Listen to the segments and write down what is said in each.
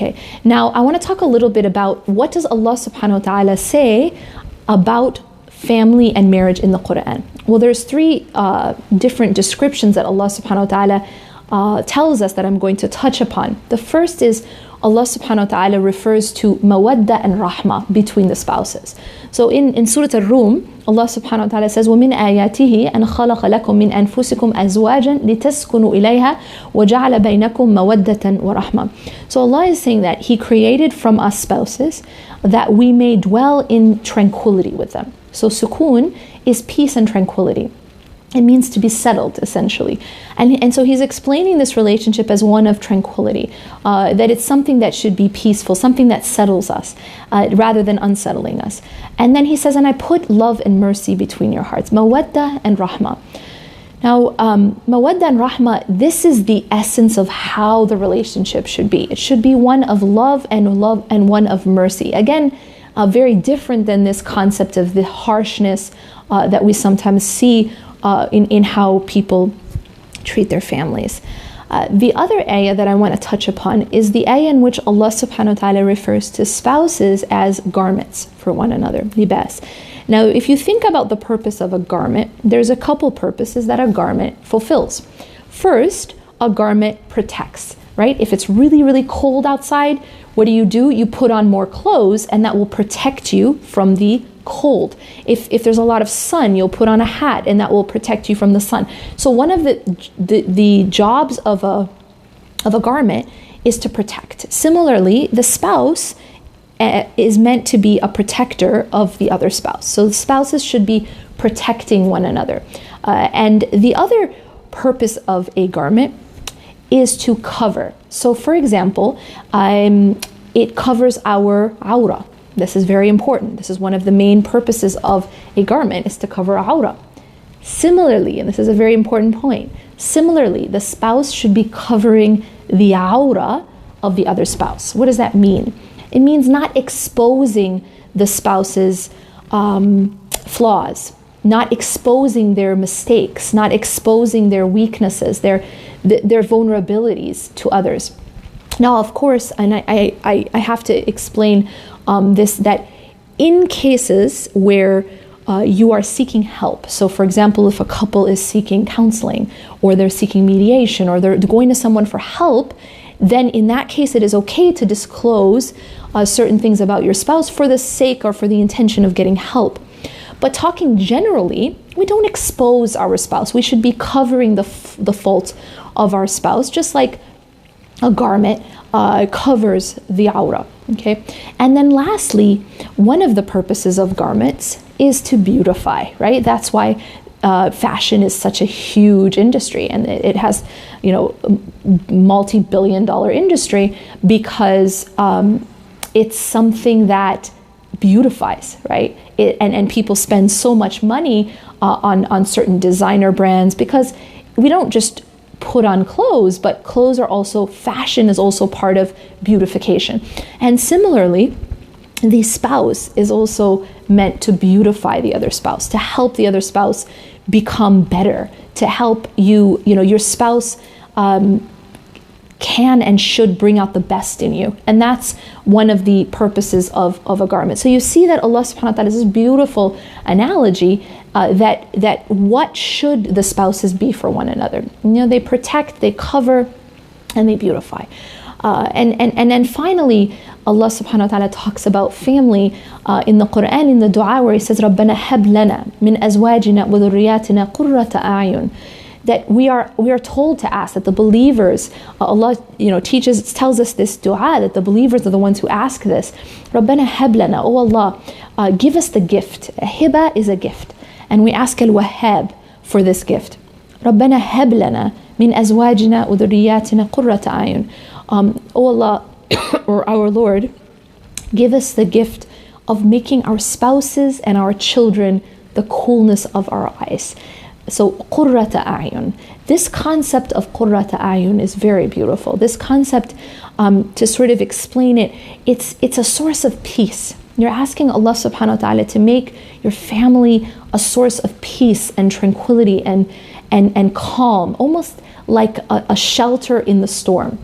Okay, now I want to talk a little bit about what does Allah subhanahu wa ta'ala say about family and marriage in the Quran. Well, there's three different descriptions that Allah subhanahu wa ta'ala tells us that I'm going to touch upon. The first is Allah subhanahu wa ta'ala refers to mawadda and rahma between the spouses. So in Surah Al-Rum, Allah subhanahu wa ta'ala says, وَمِنْ آيَاتِهِ أَنْ خَلَقَ لَكُم مِّنْ أَنفُسِكُمْ أَزْوَاجًا لِتَسْكُنُوا إِلَيْهَا وَجَعَلَ بَيْنَكُمْ مَوَدَّةً وَرَحْمَةً. So Allah is saying that He created from us spouses that we may dwell in tranquility with them. So sukoon is peace and tranquility. It means to be settled, essentially. And so he's explaining this relationship as one of tranquility, that it's something that should be peaceful, something that settles us, rather than unsettling us. And then he says, and I put love and mercy between your hearts, mawadda and rahma. Now, mawadda and rahma, this is the essence of how the relationship should be. It should be one of love and one of mercy. Again, very different than this concept of the harshness that we sometimes see in how people treat their families. The other ayah that I want to touch upon is the ayah in which Allah subhanahu wa ta'ala refers to spouses as garments for one another, libas. Now, if you think about the purpose of a garment, there's a couple purposes that a garment fulfills. First, a garment protects, right? If it's really, really cold outside, what do? You put on more clothes, and that will protect you from the cold. If there's a lot of sun, you'll put on a hat, and that will protect you from the sun. So one of the jobs of a garment is to protect. Similarly, the spouse is meant to be a protector of the other spouse. So the spouses should be protecting one another. And the other purpose of a garment is to cover. So for example, it covers our awra. This is very important. This is one of the main purposes of a garment, is to cover awra. Similarly, and this is a very important point, similarly, the spouse should be covering the awra of the other spouse. What does that mean? It means not exposing the spouse's flaws, not exposing their mistakes, not exposing their weaknesses, their vulnerabilities to others. Now, of course, and I have to explain this, that in cases where you are seeking help, so for example, if a couple is seeking counseling, or they're seeking mediation, or they're going to someone for help, then in that case it is okay to disclose certain things about your spouse for the sake or for the intention of getting help. But talking generally, we don't expose our spouse. We should be covering the faults of our spouse, just like a garment covers the awra. Okay, and then lastly, one of the purposes of garments is to beautify, right? That's why fashion is such a huge industry, and it has, multi-billion-dollar industry, because it's something that beautifies, right? And people spend so much money on certain designer brands, because we don't just put on clothes, but clothes are also, fashion is also part of beautification. And similarly, the spouse is also meant to beautify the other spouse, to help the other spouse become better, to help you, your spouse can and should bring out the best in you. And that's one of the purposes of a garment. So you see that Allah subhanahu wa ta'ala has this beautiful analogy that what should the spouses be for one another? They protect, they cover, and they beautify. And then finally, Allah subhanahu wa ta'ala talks about family in the Quran, in the dua, where He says, رَبَّنَا هَبْ لَنَا مِنْ أَزْوَاجِنَا وَذُرِّيَّاتِنَا قُرَّةَ أَعْيُنٍ. That we are told to ask, that the believers, Allah tells us this dua, that the believers are the ones who ask this. رَبَّنَا هَبْ لَنَا, oh Allah, give us the gift. Hiba is a gift, and we ask Al-Wahhab for this gift. رَبَّنَا هَبْ لَنَا مِنْ أَزْوَاجِنَا وَذُرِّيَّاتِنَا قُرَّةَ أَعْيُنٍ. Oh Allah, or our Lord, give us the gift of making our spouses and our children the coolness of our eyes. So qurrata a'yun. This concept of qurrata a'yun is very beautiful. This concept, to sort of explain it, it's a source of peace. You're asking Allah subhanahu wa ta'ala to make your family a source of peace and tranquility and calm, almost like a shelter in the storm.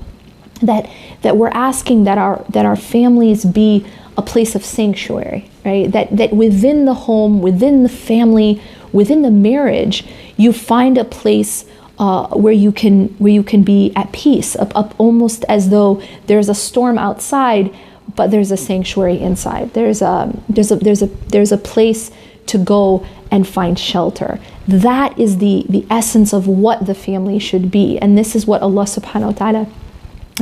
that we're asking that our families be a place of sanctuary, right? That within the home, within the family, within the marriage, you find a place where you can be at peace, up almost as though there's a storm outside, but there's a sanctuary inside. There's a place to go and find shelter. That is the essence of what the family should be, and this is what Allah subhanahu wa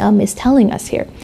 ta'ala is telling us here.